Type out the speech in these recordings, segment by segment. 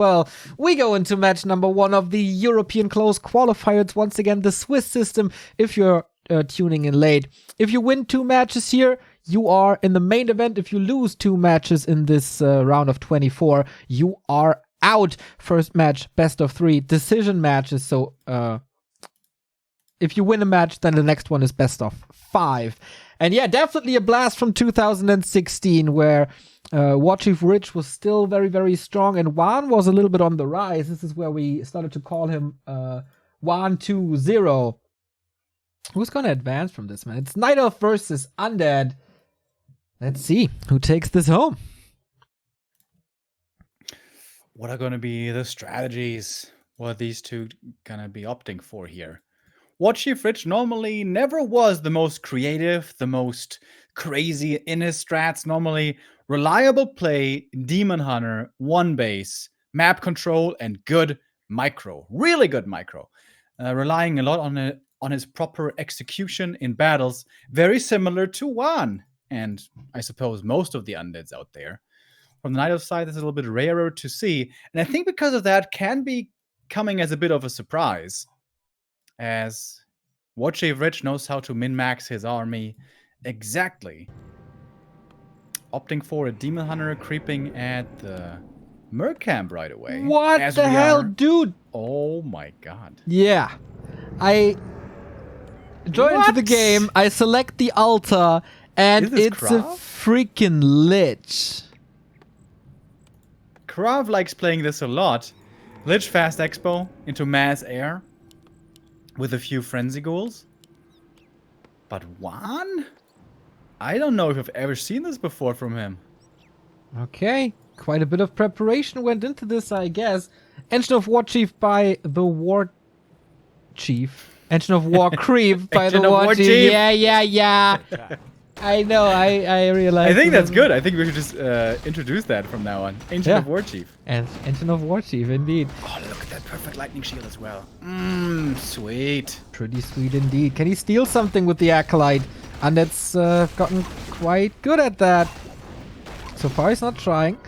Well, we go into match number 1 of the European Close Qualifier. It's once again the Swiss system if you're tuning in late. If you win 2 matches here, you are in the main event. If you lose 2 matches in this round of 24, you are out. First match, best of 3, decision matches. So if you win a match, then the next one is best of 5. And yeah, definitely a blast from 2016 where WarchiefRich was still very, very strong and WaN was a little bit on the rise. This is where we started to call him WaN 2.0. Who's going to advance from this, man? It's Night Elf versus Undead. Let's see who takes this home. What are going to be the strategies? What are these two going to be opting for here? WarchiefRich normally never was the most creative, the most crazy in his strats. Normally reliable play, Demon Hunter, 1 base, map control, and good micro. Really good micro. Relying a lot on his proper execution in battles. Very similar to WaN. And I suppose most of the undeads out there. From the Night Elf side, it's a little bit rarer to see. And I think because of that can be coming as a bit of a surprise. As WarchiefRich knows how to min-max his army exactly. Opting for a Demon Hunter creeping at the Merc camp right away. What the hell, dude? Oh my god. Yeah. I join into the game, I select the altar, and it's a freaking lich. Krav likes playing this a lot. Lich Fast Expo into Mass Air. With a few Frenzy Ghouls. But WaN? I don't know if I've ever seen this before from him. Okay. Quite a bit of preparation went into this, I guess. Engine of Warchief by the Warchief. Engine of Warcreep by the Warchief. Yeah. I know, I realize. I think that's good. I think we should just introduce that from now on. Engine of Warchief. And Engine of Warchief, indeed. Oh, look at that perfect lightning shield as well. Sweet. Pretty sweet indeed. Can he steal something with the Acolyte? And it's gotten quite good at that. So far, he's not trying.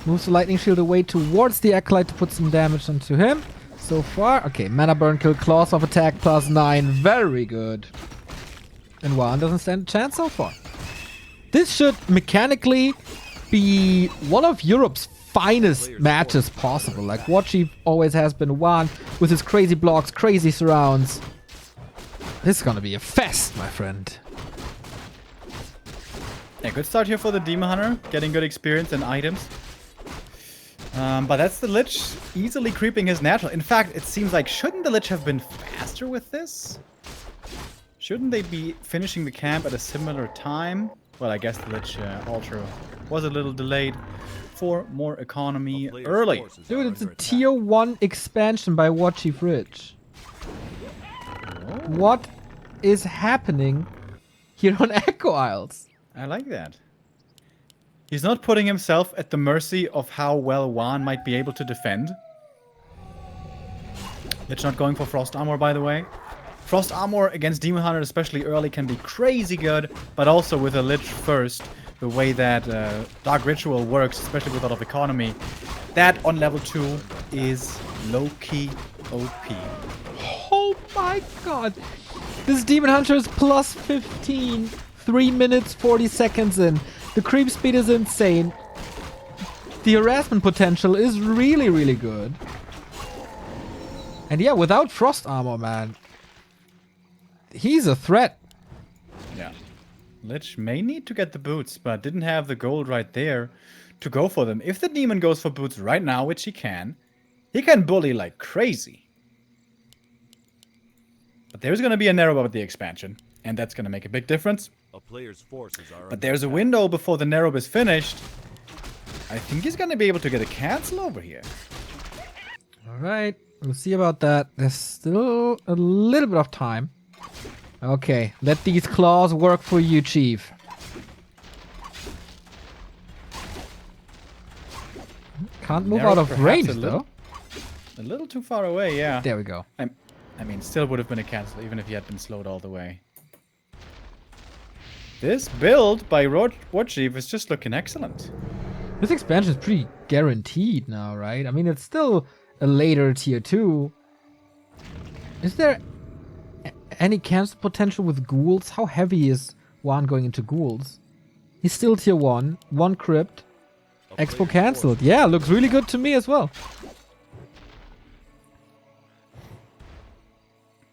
Moves the lightning shield away towards the Acolyte to put some damage onto him. So far, okay, mana burn kill, claws of attack +9. Very good. And WaN doesn't stand a chance so far. This should mechanically be one of Europe's finest matches possible. Like Warchief always has been WaN with his crazy blocks, crazy surrounds. This is gonna be a fest, my friend. Yeah, good start here for the Demon Hunter. Getting good experience and items. But that's the Lich easily creeping his natural. In fact, it seems like, shouldn't the Lich have been faster with this? Shouldn't they be finishing the camp at a similar time? Well, I guess the Lich Ultra was a little delayed for more economy early. Dude, it's a tier 1 expansion by WarchiefRich. What is happening here on Echo Isles? I like that. He's not putting himself at the mercy of how well WaN might be able to defend. Lich not going for Frost Armor, by the way. Frost Armor against Demon Hunter, especially early, can be crazy good, but also with a Lich first, the way that Dark Ritual works, especially with a lot of economy, that on level 2 is low-key OP. Oh my god! This Demon Hunter is +15, 3 minutes 40 seconds in. The creep speed is insane. The harassment potential is really, really good. And yeah, without Frost Armor, man, he's a threat. Yeah. Lich may need to get the boots, but didn't have the gold right there to go for them. If the demon goes for boots right now, which he can bully like crazy. But there's going to be a narrow with the expansion, and that's going to make a big difference. A player's forces are but there's a window before the narrow is finished. I think he's going to be able to get a cancel over here. Alright, we'll see about that. There's still a little bit of time. Okay, let these claws work for you, Chief. Can't move out of range, though. A little too far away, yeah. There we go. I mean, still would have been a cancel, even if he had been slowed all the way. This build by Warchief is just looking excellent. This expansion is pretty guaranteed now, right? I mean, it's still a later tier 2. Is there any cancel potential with ghouls? How heavy is WaN going into ghouls? He's still tier 1. 1 crypt. Expo cancelled. Yeah, looks really good to me as well.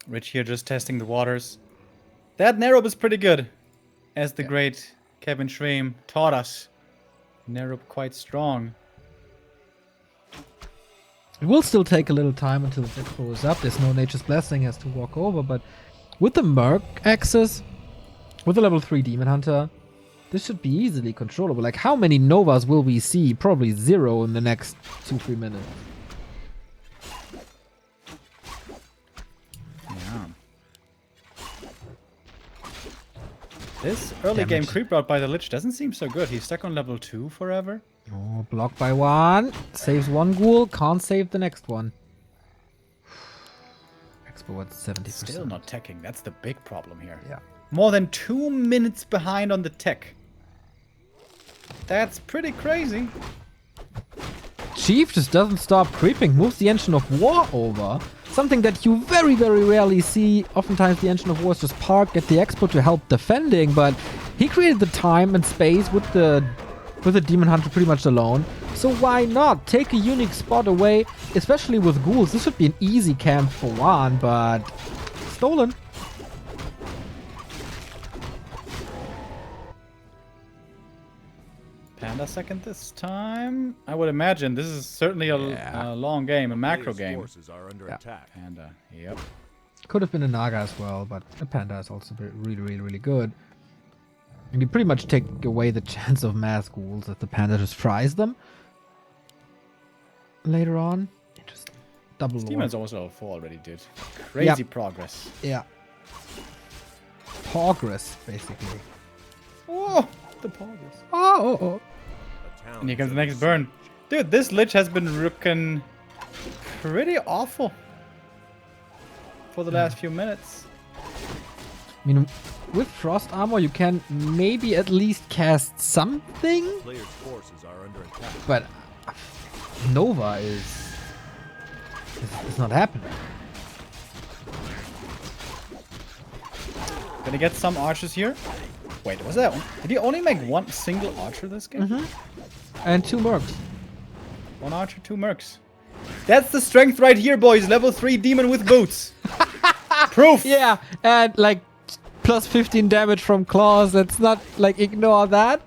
Rich here just testing the waters. That Nerob is pretty good. As the great Kevin Schreem taught us. Nerob quite strong. It will still take a little time until the expo is up. There's no Nature's Blessing, has to walk over, but with the Merc access, with the level 3 Demon Hunter, this should be easily controllable. Like, how many Novas will we see? Probably 0 in the next 2-3 minutes. Yeah. This early game creep route by the Lich doesn't seem so good. He's stuck on level 2 forever. Oh, blocked by 1. Saves 1 ghoul, can't save the next one. Expo at 70%. Still not teching. That's the big problem here. Yeah. More than 2 minutes behind on the tech. That's pretty crazy. Chief just doesn't stop creeping, moves the Engine of War over. Something that you very, very rarely see. Oftentimes the Engine of War is just parked at the expo to help defending, but he created the time and space with the Demon Hunter pretty much alone. So why not take a unique spot away, especially with ghouls? This should be an easy camp for WaN, but stolen. Panda second this time. I would imagine this is certainly a long game, a macro game. Forces are under attack. Panda, yep. Could have been a Naga as well, but a Panda is also really, really, really good. And you pretty much take away the chance of mass ghouls if the Panda just fries them. Later on, it just double lore. Demons also already did crazy progress. Yeah. Progress, basically. Oh, the progress. Oh. And here comes the next burn. Dude, this Lich has been looking pretty awful for the last few minutes. I mean, with Frost Armor, you can maybe at least cast something, Player's forces are under attack. but Nova is not happening. Gonna get some archers here. Wait, was that one? Did he only make one single archer this game? And 2 mercs. 1 archer, 2 mercs. That's the strength right here, boys. Level 3 demon with boots. Proof. Yeah, and like plus 15 damage from claws. Let's not like ignore that.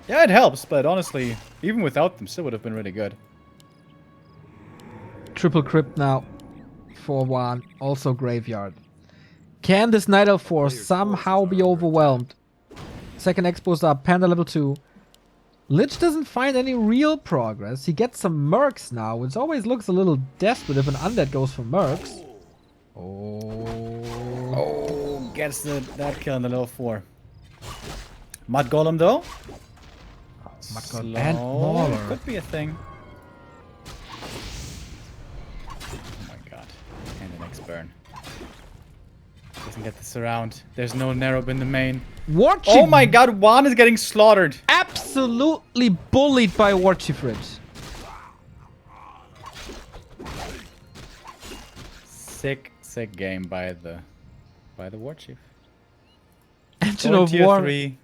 Yeah, it helps, but honestly, even without them, still would have been really good. Triple crypt now for WaN. Also graveyard. Can this Night Elf Force somehow be overwhelmed? Second expo's up. Panda level 2. Lich doesn't find any real progress. He gets some mercs now, which always looks a little desperate if an undead goes for mercs. Oh, gets that kill in the level 4. Mud Golem though. Mud Golem and Mauler. Could be a thing. Oh my god. And the next burn. Doesn't get this around. There's no Nerob in the main. Warchief. Oh my god, WaN is getting slaughtered. Absolutely bullied by WarchiefRich. Sick game by the Warchief. Engine of War. 3,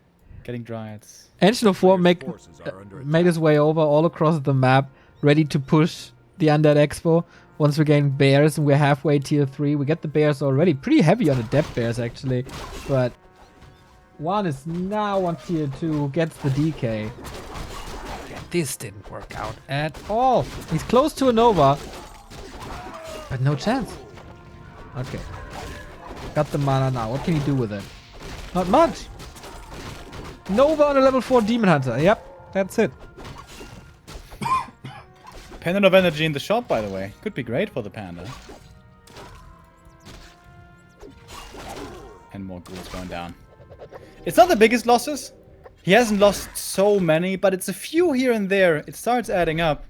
getting dryads. Engine of War made his way over all across the map, ready to push the Undead Expo. Once we gain bears and we're halfway tier 3, we get the bears already. Pretty heavy on the depth bears actually, but WaN is now on tier 2, gets the DK. This didn't work out at all. He's close to a Nova, but no chance. Okay. Got the mana now. What can he do with it? Not much. Nova on a level 4 Demon Hunter. Yep, that's it. Pendant of Energy in the shop, by the way. Could be great for the Panda. And more ghouls going down. It's not the biggest losses. He hasn't lost so many, but it's a few here and there. It starts adding up.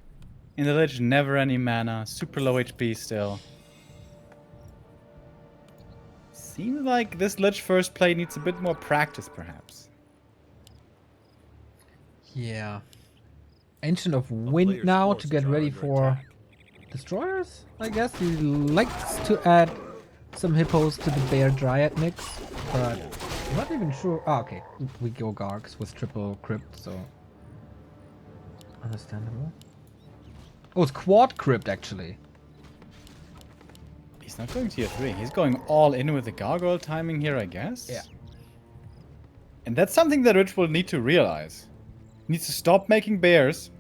In the Lich, never any mana. Super low HP still. Seems like this Lich first play needs a bit more practice, perhaps. Yeah. Ancient of Wind player's now to forces get are ready under for attack. destroyers, I guess. He likes to add some hippos to the bear dryad mix, but I'm not even sure. Ah, okay. We go Gargs with triple crypt, so understandable. Oh, it's quad crypt actually. He's not going tier 3. He's going all in with the gargoyle timing here, I guess. Yeah. And that's something that Rich will need to realize. He needs to stop making bears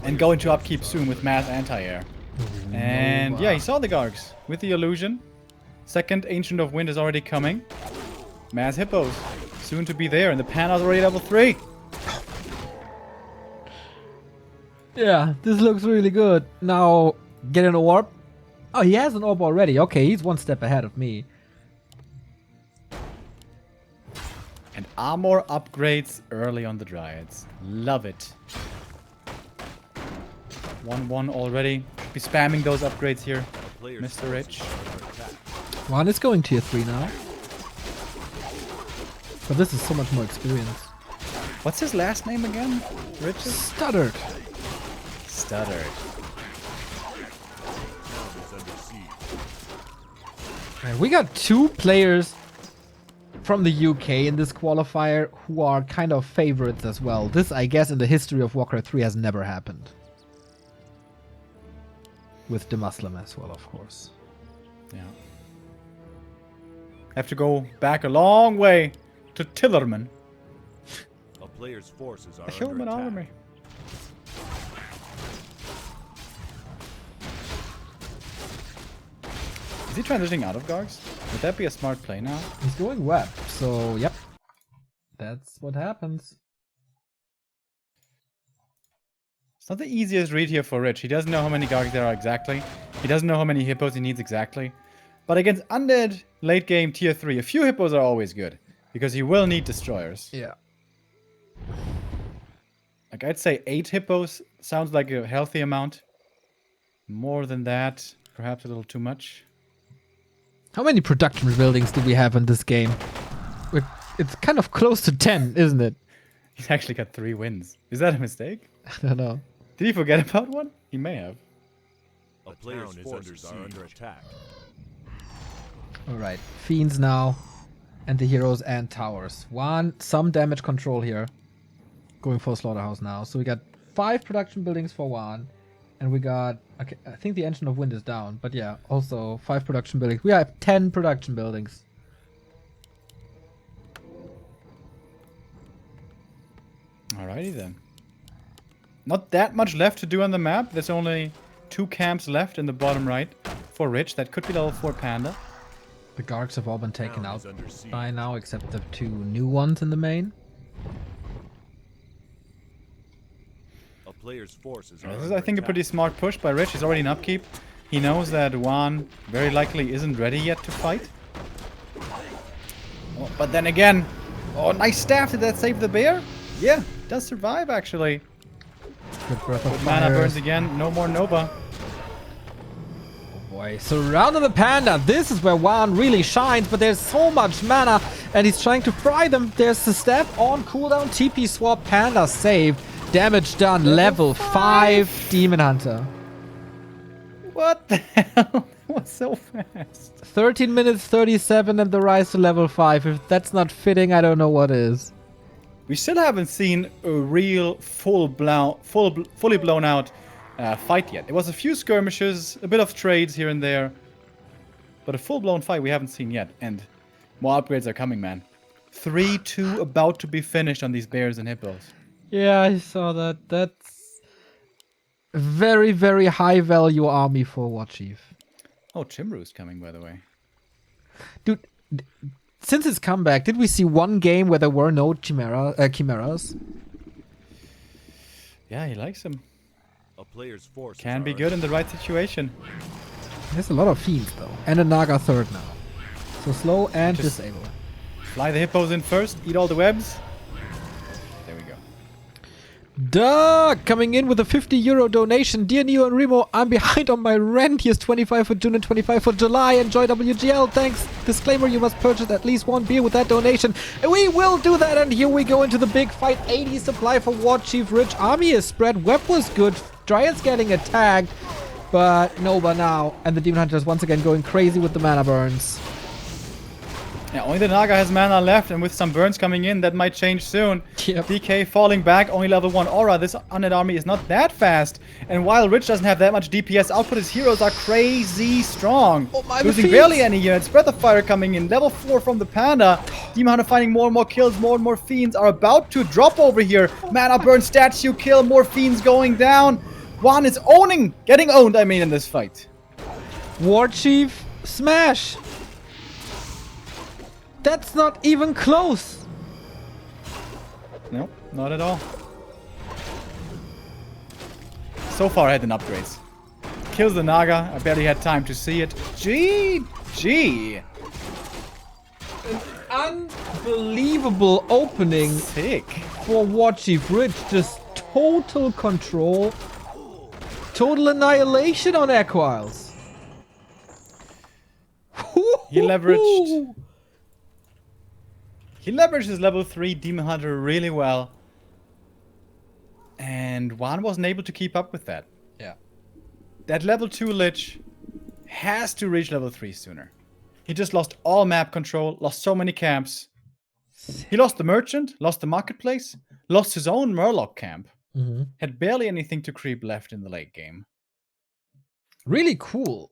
and go into upkeep soon with mass anti-air. And yeah, he saw the Gargs with the illusion. Second Ancient of Wind is already coming. Mass hippos soon to be there, and the Panda's already level 3. Yeah, this looks really good. Now, get an orb. Oh, he has an orb already. Okay, he's one step ahead of me. And armor upgrades early on the Dryads. Love it. 1-1 already. Be spamming those upgrades here, Mr. Rich. WaN is going tier 3 now. But this is so much more experience. What's his last name again? Richard? Stuttered. Stuttered. Man, we got 2 players from the UK in this qualifier who are kind of favorites as well. This, I guess, in the history of Warcraft 3 has never happened. With the Muslim as well, of course. Yeah. Have to go back a long way to Tillerman. A player's forces are A human under attack. army. Is he transitioning out of Gargs? Would that be a smart play now? He's going web, so yep. That's what happens. It's not the easiest read here for Rich. He doesn't know how many Gargs there are exactly. He doesn't know how many hippos he needs exactly. But against undead late game tier 3, a few hippos are always good. Because he will need destroyers. Yeah. Like I'd say 8 hippos sounds like a healthy amount. More than that, perhaps a little too much. How many production buildings do we have in this game? It's kind of close to 10, isn't it? He's actually got 3 wins. Is that a mistake? I don't know. Did he forget about one? He may have. A player's forces are under attack. Alright, Fiends now. And the heroes and towers. Some damage control here. Going for Slaughterhouse now. So we got 5 production buildings for WaN. And we got... Okay, I think the Ancient of Wind is down. But yeah, also 5 production buildings. We have 10 production buildings. Alrighty then. Not that much left to do on the map. There's only 2 camps left in the bottom right for Rich. That could be level 4 Panda. The Gargs have all been taken Town out is under siege. by now, except the 2 new ones in the main. A player's forces are This is, under I think, a attack. pretty smart push by Rich. He's already in upkeep. He knows that WaN very likely isn't ready yet to fight. Oh, but then again... Oh, nice staff. Did that save the bear? Yeah, does survive, actually. Good Breath of Mana Fire. burns again. No more Nova. Boy, surrounding the Panda. This is where WaN really shines, but there's so much mana, and he's trying to fry them. There's the staff on cooldown. TP swap. Panda saved. Damage done. Level 5 Demon Hunter. What the hell? That was so fast. 13 minutes 37 and the rise to level 5. If that's not fitting, I don't know what is. We still haven't seen a real fully blown out fight yet. There was a few skirmishes, a bit of trades here and there, but a full-blown fight we haven't seen yet. And more upgrades are coming, man. 3-2 about to be finished on these bears and hippos. Yeah, I saw that. That's a very, very high value army for Warchief. Oh, Chimru's coming, by the way. Dude, since his comeback, did we see one game where there were no chimeras? Yeah, he likes him. A player's forces Can are be good in the right situation. There's a lot of fiends though. And a Naga third now. So slow and Just- disable. Fly the hippos in first, eat all the webs. There we go. Doug coming in with a 50 euro donation. Dear Neo and Remo, I'm behind on my rent. Here's 25 for June and 25 for July. Enjoy WGL. Thanks. Disclaimer, you must purchase at least one beer with that donation. And we will do that. And here we go into the big fight. 80 supply for WarchiefRich. Army is spread. Web was good. Dryad's getting attacked. But Nova now. And the Demon Hunters once again going crazy with the mana burns. Yeah, only the Naga has mana left, and with some burns coming in, that might change soon. Yep. DK falling back, only level 1 aura. This undead army is not that fast. And while Rich doesn't have that much DPS output, his heroes are crazy strong. Oh my, losing barely any units. Breath of Fire coming in, level 4 from the Panda. Demon Hunter finding more and more kills, more and more fiends are about to drop over here. Mana burn, statue kill, more fiends going down. WaN is getting owned, in this fight. Warchief smash. That's not even close. No, not at all. So far ahead in upgrades. Kills the Naga. I barely had time to see it. GG. An unbelievable opening. Sick. For WarchiefRich. Just total control. Total annihilation on Equiles. He leveraged his level 3 Demon Hunter really well. And WaN wasn't able to keep up with that. Yeah. That level 2 Lich has to reach level 3 sooner. He just lost all map control, lost so many camps. He lost the Merchant, lost the Marketplace, lost his own Murloc camp. Had barely anything to creep left in the late game. Really cool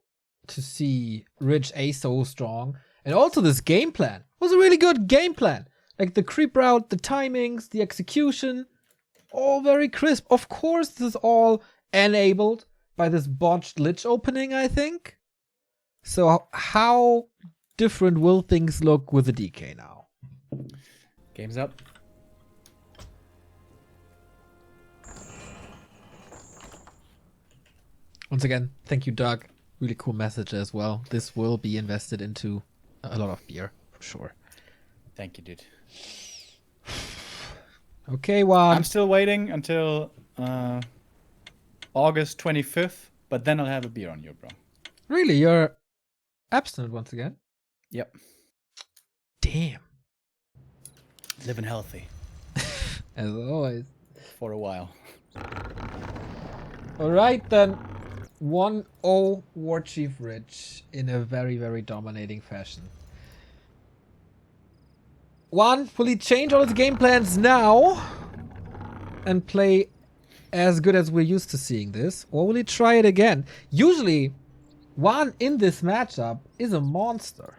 to see Rich A so strong. And also this game plan was a really good game plan. Like the creep route, the timings, the execution, all very crisp. Of course, this is all enabled by this botched Lich opening, I think. So how different will things look with the DK now? Game's up. Once again, thank you, Doug. Really cool message as well. This will be invested into a lot of beer, for sure. Thank you, dude. Okay, WaN. I'm still waiting until August 25th, but then I'll have a beer on you, bro. Really? You're abstinent once again? Yep. Damn. Living healthy. As always. For a while. Alright then. 1-0 WarchiefRich in a very, very dominating fashion. WaN, will he change all his game plans now and play as good as we're used to seeing this? Or will he try it again? Usually, WaN in this matchup is a monster.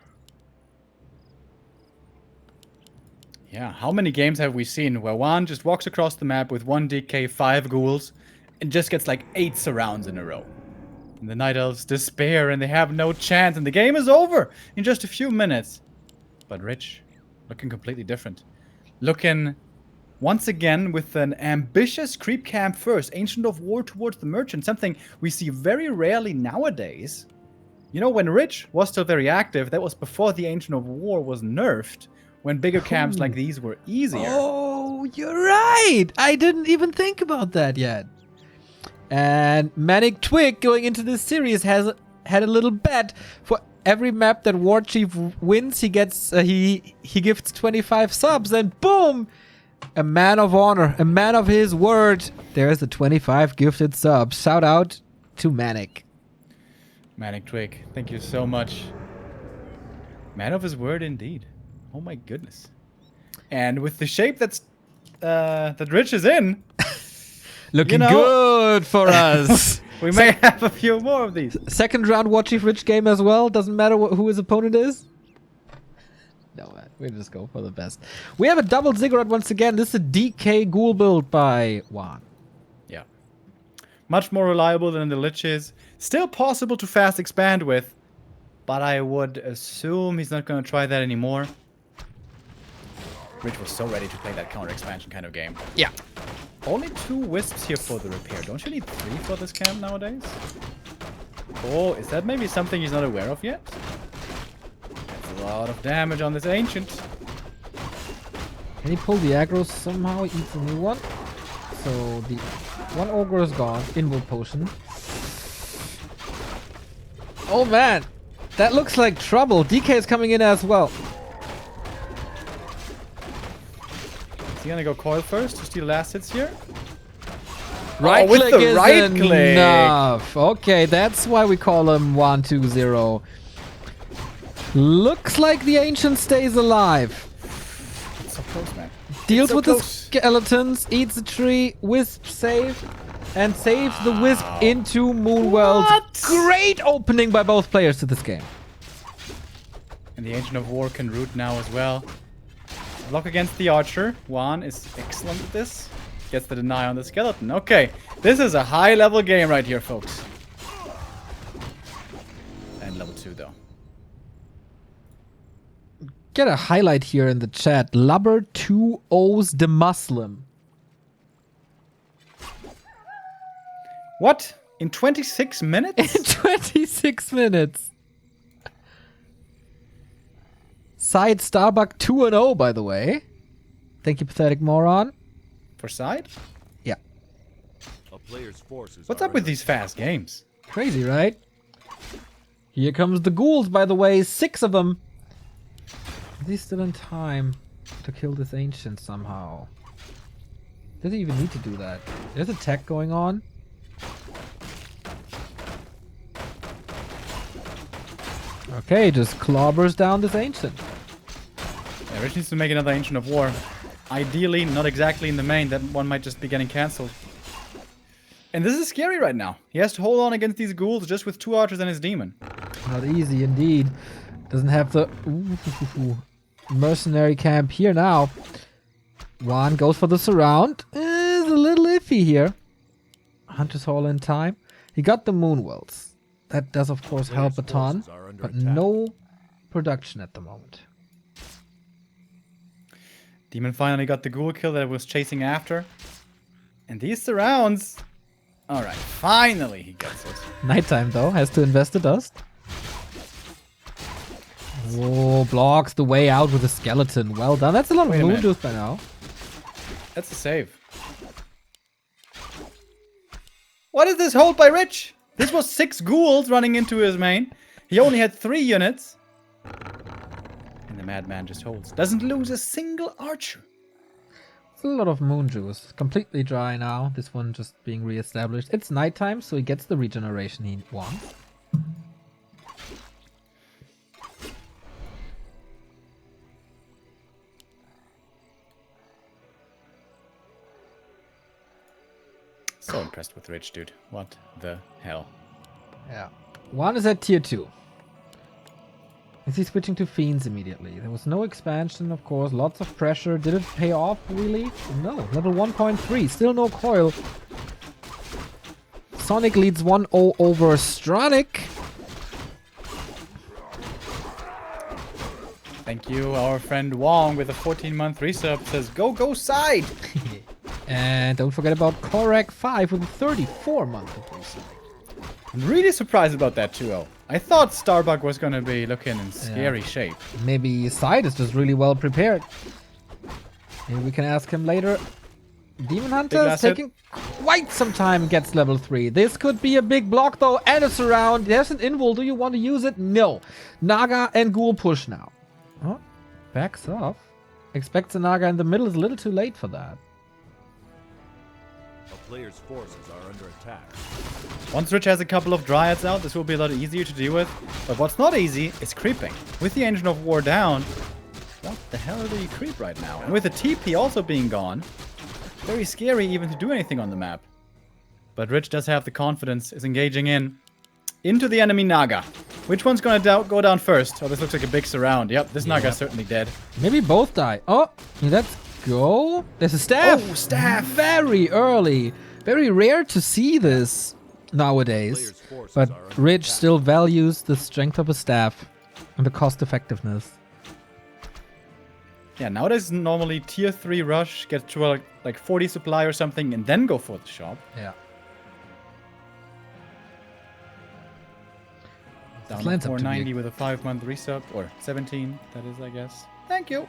Yeah, how many games have we seen where WaN just walks across the map with 1 DK, 5 ghouls, and just gets like 8 surrounds in a row? And the Night Elves despair and they have no chance and the game is over in just a few minutes. But Rich, looking completely different. Looking once again with an ambitious creep camp first. Ancient of War towards the Merchant. Something we see very rarely nowadays. You know, when Rich was still very active, that was before the Ancient of War was nerfed. When bigger camps like these were easier. Oh, you're right. I didn't even think about that yet. And Manic Twig going into this series has had a little bet. For every map that Warchief wins, he gets he gifts 25 subs, and boom, a man of honor, a man of his word. There's the 25 gifted subs. Shout out to Manic. Manic Twig, thank you so much. Man of his word indeed. Oh my goodness. And with the shape that Rich is in, looking good for us. We may have a few more of these. Second round WarchiefRich game as well. Doesn't matter who his opponent is. No, man. We just go for the best. We have a double ziggurat once again. This is a DK ghoul build by WaN. Yeah. Much more reliable than the Lich is. Still possible to fast expand with. But I would assume he's not going to try that anymore. Rich was so ready to play that counter expansion kind of game. Yeah. Only 2 wisps here for the repair. Don't you need 3 for this camp nowadays? Oh, is that maybe something he's not aware of yet? That's a lot of damage on this ancient. Can he pull the aggro somehow? Eats a new one. So the one ogre is gone. Inward potion. Oh man, that looks like trouble. DK is coming in as well. Is he gonna go coil first to steal last hits here? Right with click the is right click. enough. Okay, that's why we call him 1-2-0. Looks like the ancient stays alive. So close, man. Deals so with close. the skeletons, eats the tree, wisp save, and saves the wisp into Moonworld. What? Great opening by both players to this game. And the Ancient of War can root now as well. Block against the Archer. WaN is excellent at this. Gets the deny on the skeleton. Okay, this is a high-level game right here, folks. And level 2, though. Get a highlight here in the chat. Lubber 2 O's the Muslim. What? In 26 minutes? In 26 minutes. Side Starbuck 2-0, by the way. Thank you, pathetic moron. For side? Yeah. A player's forces What's are up with under these fast games? Crazy, right? Here comes the ghouls, by the way. 6 of them. Is he still in time to kill this ancient somehow? Does he even need to do that? There's a tech going on. Okay, just clobbers down this ancient. Yeah, Rich needs to make another Ancient of War. Ideally, not exactly in the main. That one might just be getting cancelled. And this is scary right now. He has to hold on against these ghouls just with 2 archers and his demon. Not easy indeed. Doesn't have the mercenary camp here now. WaN goes for the surround. Is a little iffy here. Hunter's Hall in time. He got the Moonwells. That does of course help a ton, but no production at the moment. Demon finally got the ghoul kill that it was chasing after. And these surrounds... Alright, finally he gets it. Nighttime though, has to invest the dust. Oh, blocks the way out with a skeleton. Well done. That's a lot of moon juice by now. That's a save. What is this hold by Rich? This was 6 ghouls running into his main. He only had 3 units. And the madman just holds. Doesn't lose a single archer. It's a lot of moon juice. Completely dry now. This one just being reestablished. It's nighttime, so he gets the regeneration he wants. So impressed with Rich, dude. What the hell? Yeah. WaN is at tier 2. Is he switching to Fiends immediately? There was no expansion, of course. Lots of pressure. Did it pay off, really? No. Level 1.3. Still no coil. Sonic leads 1-0 over Stronic. Thank you, our friend Wong with a 14-month resub says, go side! And don't forget about Korak 5 with a 34-month resub. I'm really surprised about that 2-0. I thought Starbuck was gonna be looking in scary shape. Maybe Side is just really well prepared. Maybe we can ask him later. Demon Hunter is taking quite some time, gets level 3. This could be a big block though, and a surround. There's an invul. Do you want to use it? No. Naga and Ghoul push now. Oh, backs off. Expects a Naga in the middle. Is a little too late for that. A player's forces are under attack. Once Rich has a couple of Dryads out, this will be a lot easier to deal with. But what's not easy is creeping. With the Ancient of War down, what the hell do you creep right now? And with the TP also being gone, very scary even to do anything on the map. But Rich does have the confidence, is engaging into the enemy Naga. Which one's gonna go down first? Oh, this looks like a big surround. Yep, this Naga's certainly dead. Maybe both die. Oh, let's go. There's a staff. Oh, staff! Very early. Very rare to see this nowadays. But Rich still values the strength of a staff and the cost effectiveness. Yeah, nowadays normally tier 3 rush, get to like 40 supply or something, and then go for the shop. Yeah. Down to 490 with a 5-month resub, or 17, that is, I guess. Thank you.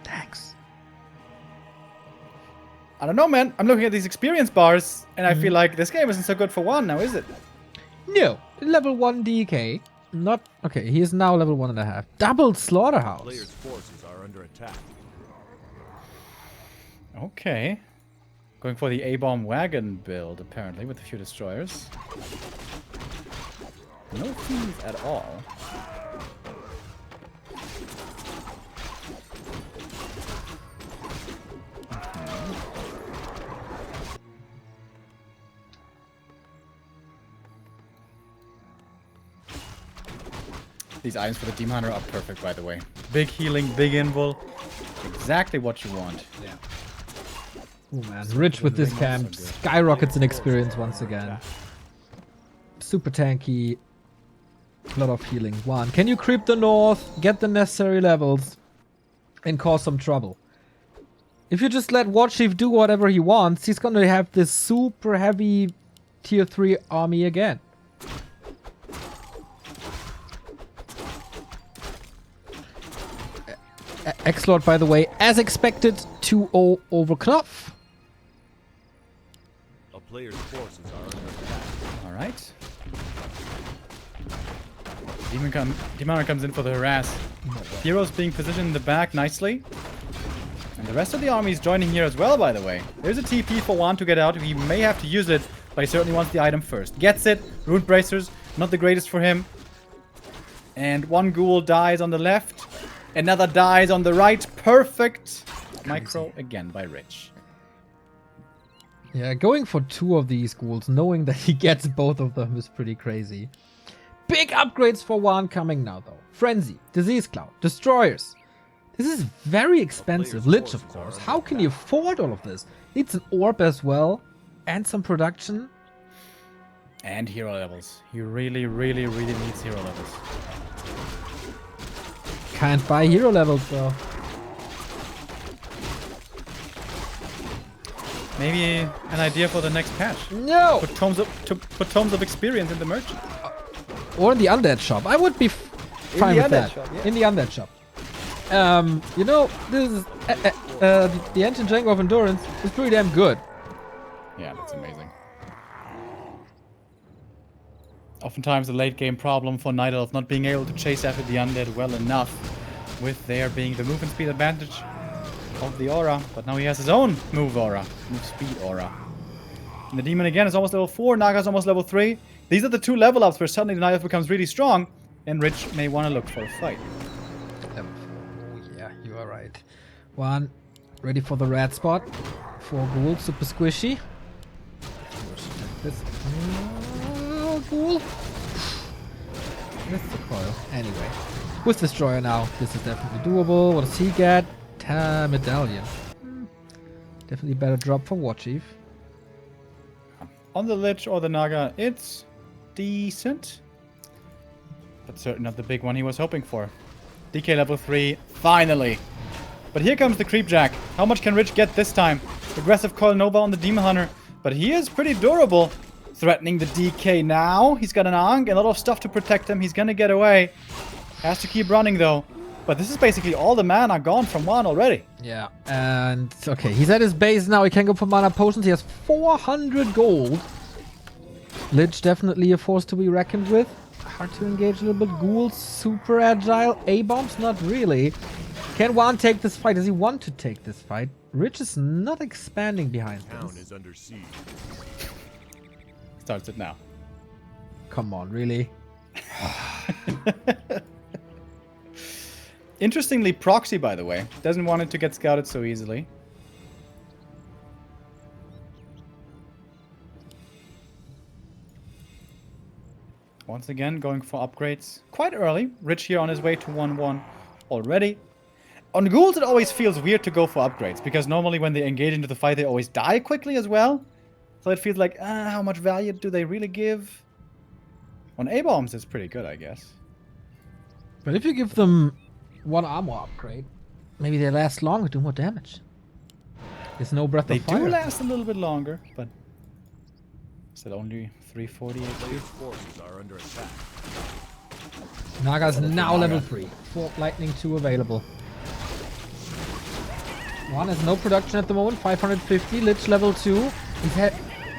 Thanks. I don't know, man. I'm looking at these experience bars, and I feel like this game isn't so good for WaN now, is it? No. Level 1 DK. Not... Okay, he is now level 1.5. Double Slaughterhouse. Players' forces are under attack. Okay. Going for the A-bomb wagon build, apparently, with a few destroyers. No fees at all. These items for the Demon Hunter are perfect, by the way. Big healing, big invul. Exactly what you want. Yeah. Oh man, Rich with this camp. Skyrockets in experience once again. Super tanky. A lot of healing. One. Can you creep the north, get the necessary levels, and cause some trouble? If you just let Warchief do whatever he wants, he's gonna have this super heavy tier 3 army again. X-Lord, by the way, as expected, 2-0 over Knopf. A player's forces are under attack. Alright. Demon comes in for the harass. Heroes being positioned in the back nicely. And the rest of the army is joining here as well, by the way. There's a TP for WaN to get out. He may have to use it, but he certainly wants the item first. Gets it. Rune Bracers, not the greatest for him. And one ghoul dies on the left. Another dies on the right. Perfect. Micro again by Rich. Yeah, going for 2 of these ghouls, knowing that he gets both of them is pretty crazy. Big upgrades for WaN coming now, though. Frenzy, Disease Cloud, Destroyers. This is very expensive. Lich, of course. How can you afford all of this? Needs an orb as well. And some production. And hero levels. He really, really, really needs hero levels. Can't buy hero levels, though. Maybe an idea for the next patch. No! Put tomes of experience in the merchant. Or in the Undead shop. I would be fine with that. Shop, yeah. In the Undead shop. You know, this is the Ancient Django of Endurance is pretty damn good. Yeah, that's amazing. Oftentimes a late game problem for Night Elf not being able to chase after the undead well enough, with there being the movement speed advantage of the aura, but now he has his own move speed aura. And the demon again is almost level 4, Naga's almost level 3. These are the 2 level ups where suddenly the Night Elf becomes really strong, and Rich may want to look for a fight. Oh yeah, you are right. One, ready for the red spot. 4 ghouls, super squishy. This ghoul. Missed the coil. Anyway, with Destroyer now, this is definitely doable. What does he get? Medallion. Definitely better drop for Warchief. On the Lich or the Naga, it's decent, but certainly not the big one he was hoping for. DK level 3, finally. But here comes the Creepjack. How much can Rich get this time? Aggressive Coil Nova on the Demon Hunter, but he is pretty durable. Threatening the DK now. He's got an Ankh and a lot of stuff to protect him. He's gonna get away. Has to keep running though. But this is basically all the mana gone from WaN already. Yeah, and okay, he's at his base now. He can go for mana potions. He has 400 gold. Lich definitely a force to be reckoned with. Hard to engage a little bit. Ghouls, super agile. A-bombs, not really. Can WaN take this fight? Does he want to take this fight? Rich is not expanding behind Town this. is under siege. Starts it now. Come on, really? Interestingly, Proxy, by the way, doesn't want it to get scouted so easily. Once again, going for upgrades quite early. Rich here on his way to 1-1 already. On ghouls, it always feels weird to go for upgrades, because normally when they engage into the fight, they always die quickly as well. So it feels like, how much value do they really give? On A-bombs, it's pretty good, I guess. But if you give them 1 armor upgrade, maybe they last longer, do more damage. There's no breath They of fire. do last a little bit longer, but is it only 348? Players' forces are under attack. Naga's now level 3. 4 Lightning 2 available. WaN has no production at the moment. 550. Lich level 2.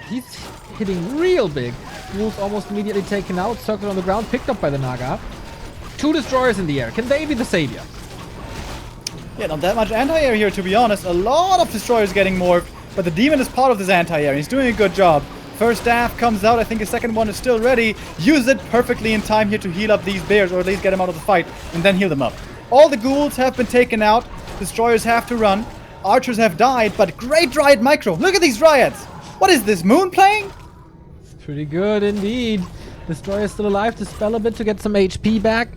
He's hitting real big. Wolf almost immediately taken out. Circle on the ground. Picked up by the Naga. 2 destroyers in the air. Can they be the savior? Yeah, not that much anti-air here, to be honest. A lot of destroyers getting morphed, but the demon is part of this anti-air. He's doing a good job. First staff comes out. I think his second one is still ready. Use it perfectly in time here to heal up these bears, or at least get them out of the fight, and then heal them up. All the ghouls have been taken out. Destroyers have to run. Archers have died, but great Dryad micro. Look at these Dryads. What is this, Moon playing? It's pretty good indeed. Destroyer still alive to spell a bit to get some HP back.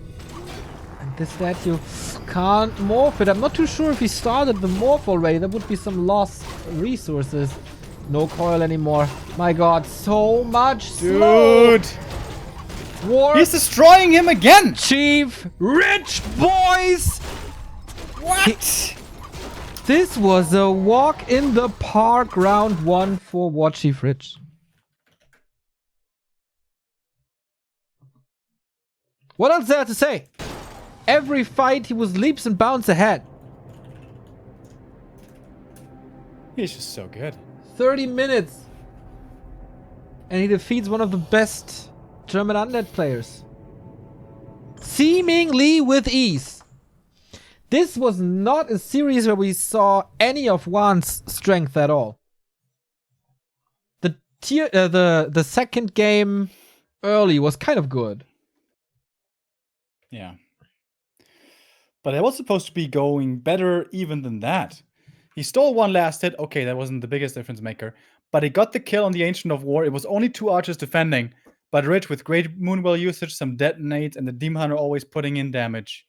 And this statue can't morph it. I'm not too sure if he started the morph already. There would be some lost resources. No coil anymore. My god, so much smoke. Dude! He's destroying him again! WarchiefRich, boys! What? This was a walk in the park round 1 for WarchiefRich. What else there to say? Every fight he was leaps and bounds ahead. He's just so good. 30 minutes. And he defeats one of the best German undead players. Seemingly with ease. This was not a series where we saw any of WaN's strength at all. The second game early was kind of good. Yeah. But it was supposed to be going better even than that. He stole one last hit. Okay, that wasn't the biggest difference maker. But he got the kill on the Ancient of War. It was only 2 archers defending. But Rich with great Moonwell usage, some detonates, and the Demon Hunter always putting in damage.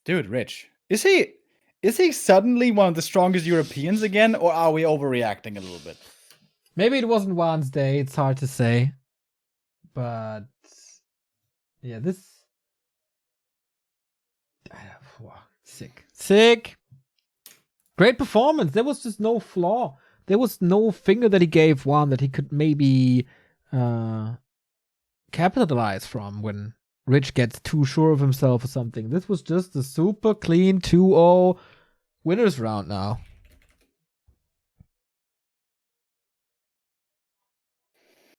Dude, Rich. Is he suddenly one of the strongest Europeans again? Or are we overreacting a little bit? Maybe it wasn't WaN's day. It's hard to say. But yeah, this... Sick. Great performance. There was just no flaw. There was no finger that he gave WaN that he could maybe capitalize from when Rich gets too sure of himself or something. This was just a super clean 2-0 winners round now.